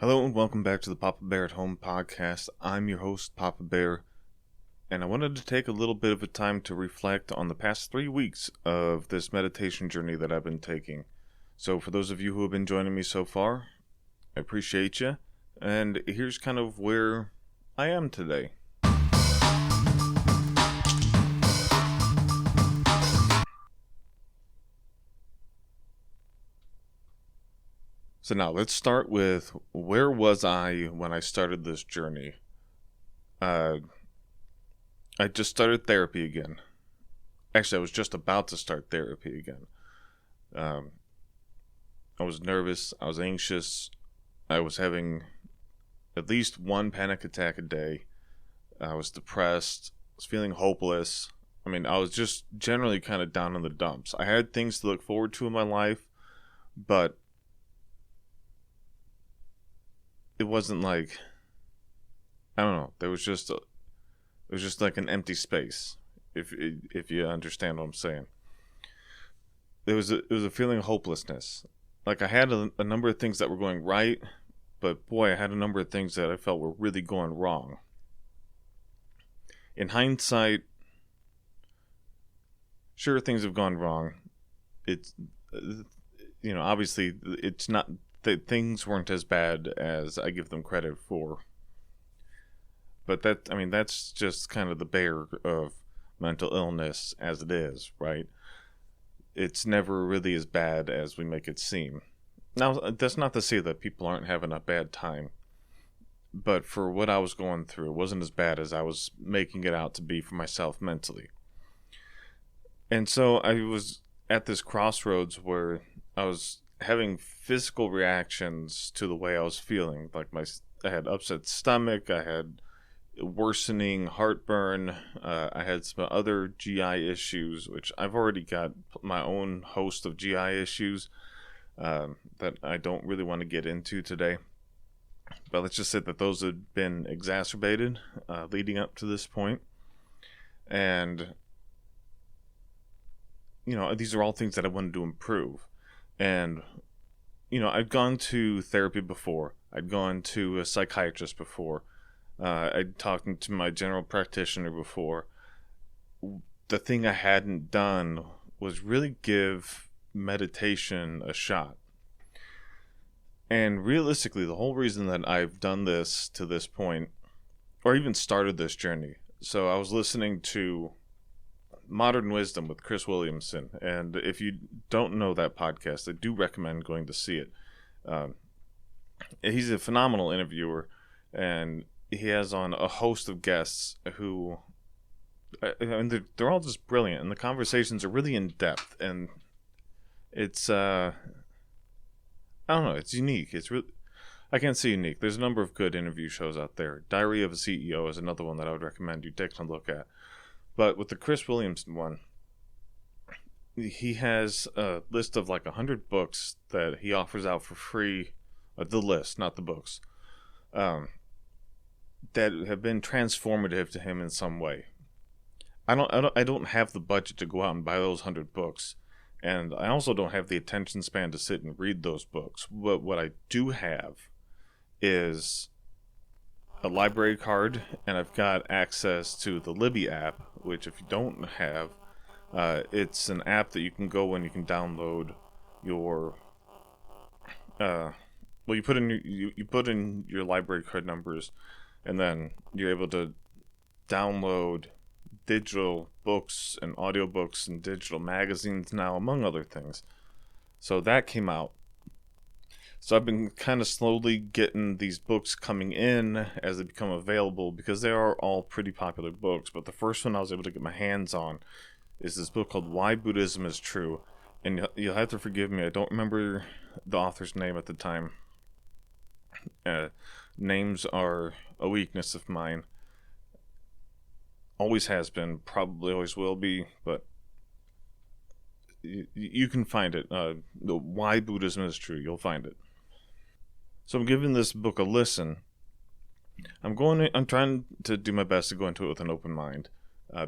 Hello and welcome back to the Papa Bear at Home podcast. I'm your host, Papa Bear, and I wanted to take a little bit of a time to reflect on the past 3 weeks of this meditation journey that I've been taking. So for those of you who have been joining me so far, I appreciate you, and here's kind of where I am today. So now let's start with where was I when I started this journey? I just started therapy again. Actually, I was just about to start therapy again. I was nervous. I was anxious. I was having at least one panic attack a day. I was depressed. I was feeling hopeless. I was just generally kind of down in the dumps. I had things to look forward to in my life, but it wasn't like, I don't know. It was just like an empty space. If you understand what I'm saying, it was a feeling of hopelessness. Like I had a number of things that were going right, but boy, I had a number of things that I felt were really going wrong. In hindsight, sure, things have gone wrong. It's obviously it's not that things weren't as bad as I give them credit for. But that's just kind of the bear of mental illness as it is, right? It's never really as bad as we make it seem. Now, that's not to say that people aren't having a bad time, but for what I was going through, it wasn't as bad as I was making it out to be for myself mentally. And so I was at this crossroads where I was having physical reactions to the way I was feeling. Like I had upset stomach, I had worsening heartburn, I had some other GI issues, which I've already got my own host of GI issues that I don't really want to get into today. But let's just say that those had been exacerbated leading up to this point. And, these are all things that I wanted to improve. And, I'd gone to therapy before. I'd gone to a psychiatrist before. I'd talked to my general practitioner before. The thing I hadn't done was really give meditation a shot. And realistically, the whole reason that I've done this to this point, or even started this journey, so I was listening to Modern Wisdom with Chris Williamson, and if you don't know that podcast, I do recommend going to see it. He's a phenomenal interviewer, and he has on a host of guests who, they're all just brilliant, and the conversations are really in depth, and it's, I don't know, it's unique. It's really, I can't say unique. There's a number of good interview shows out there. Diary of a CEO is another one that I would recommend you taking a look at. But with the Chris Williamson one, he has a list of like 100 books that he offers out for free. The list, not the books. That have been transformative to him in some way. I don't have the budget to go out and buy those 100 books, and I also don't have the attention span to sit and read those books. But what I do have is a library card, and I've got access to the Libby app, which if you don't have, it's an app that you can go and you can download your you put in your library card numbers, and then you're able to download digital books and audiobooks and digital magazines now, among other things. So that came out. So I've been kind of slowly getting these books coming in as they become available, because they are all pretty popular books. But the first one I was able to get my hands on is this book called Why Buddhism is True. And you'll have to forgive me, I don't remember the author's name at the time. Names are a weakness of mine. Always has been, probably always will be, but you can find it. Why Buddhism is True, you'll find it. So I'm giving this book a listen. I'm trying to do my best to go into it with an open mind,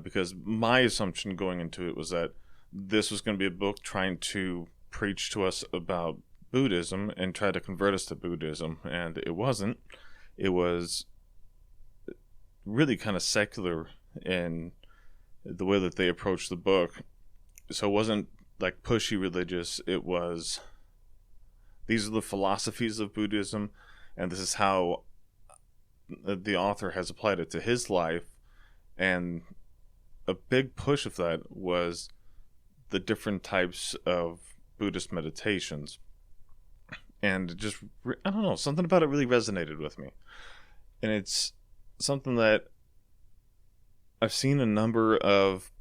because my assumption going into it was that this was going to be a book trying to preach to us about Buddhism and tried to convert us to Buddhism, and it wasn't. It was really kind of secular in the way that they approached the book. So it wasn't like pushy religious. It was, these are the philosophies of Buddhism, and this is how the author has applied it to his life. And a big push of that was the different types of Buddhist meditations. And just, I don't know, something about it really resonated with me. And it's something that I've seen a number of,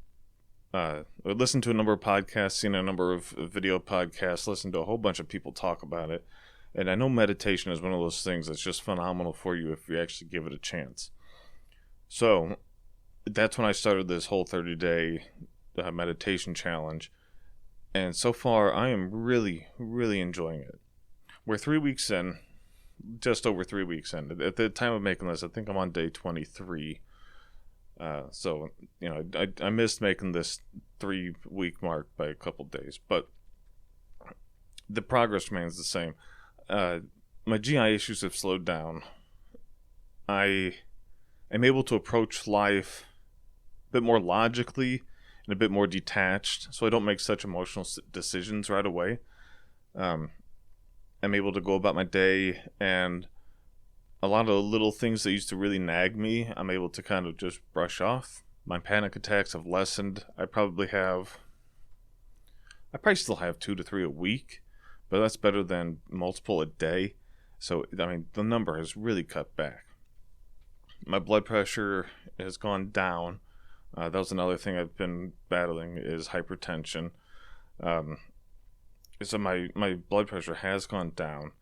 listened to a number of podcasts, seen a number of video podcasts, listened to a whole bunch of people talk about it. And I know meditation is one of those things that's just phenomenal for you if you actually give it a chance. So that's when I started this whole 30-day meditation challenge. And so far, I am really, really enjoying it. We're 3 weeks in, just over 3 weeks in. At the time of making this, I think I'm on day 23. So, I missed making this 3-week mark by a couple days, but the progress remains the same. My GI issues have slowed down. I am able to approach life a bit more logically and a bit more detached, so I don't make such emotional decisions right away. I'm able to go about my day, and a lot of the little things that used to really nag me, I'm able to kind of just brush off. My panic attacks have lessened. I probably still have 2 to 3 a week, but that's better than multiple a day. So, I mean, the number has really cut back. My blood pressure has gone down. That was another thing I've been battling, is hypertension. So my blood pressure has gone down.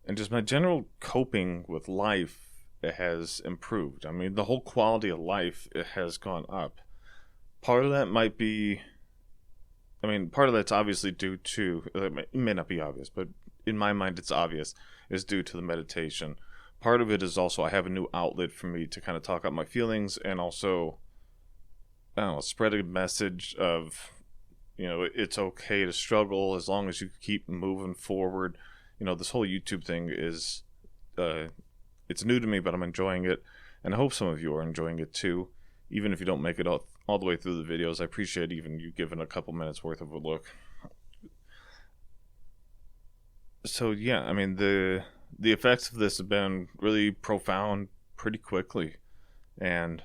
And just my general coping with life, it has improved. I mean, the whole quality of life, it has gone up. Part of that might be, part of that's obviously due to, it may not be obvious, but in my mind it's obvious, is due to the meditation. Part of it is also I have a new outlet for me to kind of talk out my feelings, and also, I don't know, spread a message of, it's okay to struggle as long as you keep moving forward. This whole YouTube thing is, it's new to me, but I'm enjoying it, and I hope some of you are enjoying it too. Even if you don't make it all the way through the videos, I appreciate even you giving a couple minutes worth of a look. So yeah, I mean, the effects of this have been really profound pretty quickly, and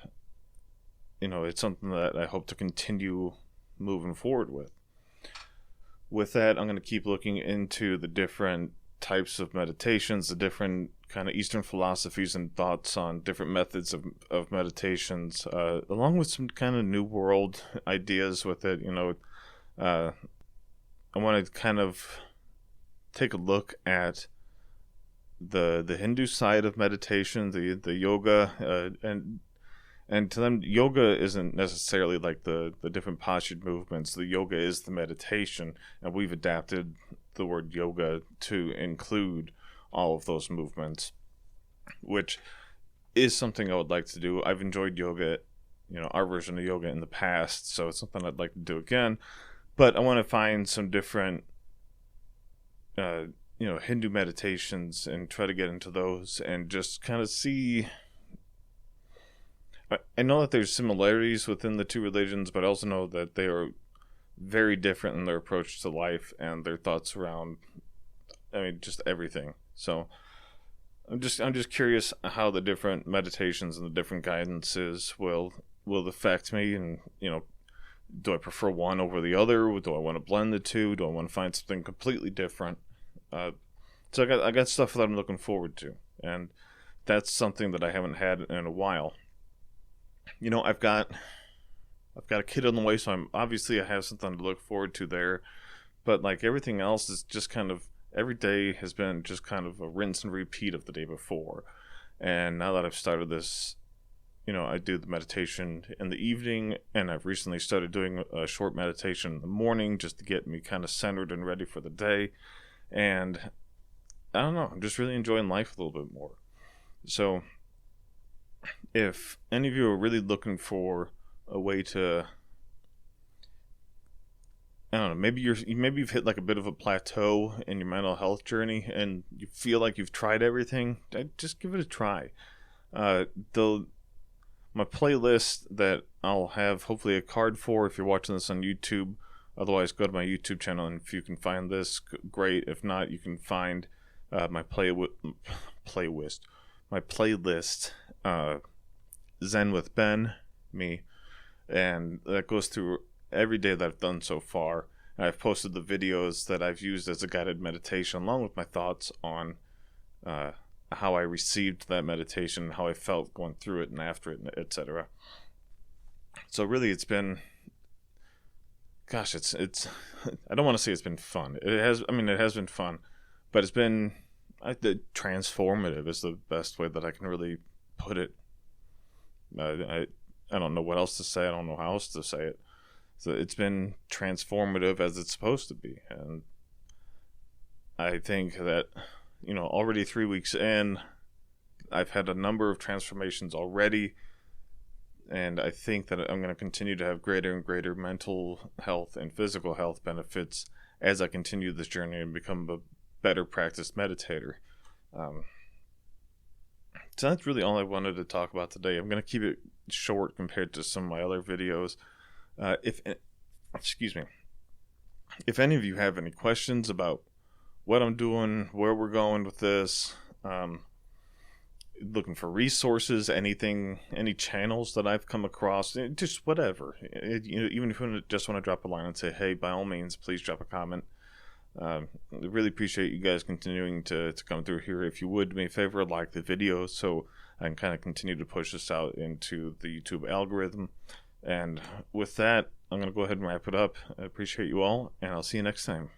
it's something that I hope to continue moving forward with. With that, I'm going to keep looking into the different types of meditations, the different kind of Eastern philosophies and thoughts on different methods of meditations, along with some kind of New World ideas with it. I want to kind of take a look at the Hindu side of meditation, the yoga, and to them, yoga isn't necessarily like the different postured movements. The yoga is the meditation, and we've adapted the word yoga to include all of those movements, which is something I would like to do. I've enjoyed yoga, our version of yoga in the past, so it's something I'd like to do again. But I want to find some different, Hindu meditations and try to get into those and just kind of see. I know that there's similarities within the two religions, but I also know that they are very different in their approach to life and their thoughts around, just everything. So I'm just curious how the different meditations and the different guidances will affect me, and do I prefer one over the other? Do I want to blend the two? Do I want to find something completely different? So I got stuff that I'm looking forward to, and that's something that I haven't had in a while. I've got a kid on the way, so I have something to look forward to there. But like everything else is just kind of, every day has been just kind of a rinse and repeat of the day before. And now that I've started this, I do the meditation in the evening, and I've recently started doing a short meditation in the morning just to get me kind of centered and ready for the day. And I don't know, I'm just really enjoying life a little bit more. So if any of you are really looking for a way to I don't know, maybe you've hit like a bit of a plateau in your mental health journey, and you feel like you've tried everything. Just give it a try. The My playlist that I'll have hopefully a card for if you're watching this on YouTube. Otherwise, go to my YouTube channel, and if you can find this, great. If not, you can find my playlist. My playlist, Zen with Ben, me, and that goes through every day that I've done so far. And I've posted the videos that I've used as a guided meditation, along with my thoughts on how I received that meditation, how I felt going through it and after it, etc. So really, it's been, gosh, it's I don't want to say it's been fun. It has been fun, but it's been transformative is the best way that I can really put it. I don't know what else to say. I don't know how else to say it. So it's been transformative as it's supposed to be, and I think that, already 3 weeks in, I've had a number of transformations already, and I think that I'm going to continue to have greater and greater mental health and physical health benefits as I continue this journey and become a better practiced meditator. So that's really all I wanted to talk about today. I'm going to keep it short compared to some of my other videos. If any of you have any questions about what I'm doing, where we're going with this, looking for resources, anything, any channels that I've come across, just whatever. Even if you just want to drop a line and say, hey, by all means, please drop a comment. I really appreciate you guys continuing to come through here. If you would do me a favor, like the video so I can kind of continue to push this out into the YouTube algorithm. And with that, I'm going to go ahead and wrap it up. I appreciate you all, and I'll see you next time.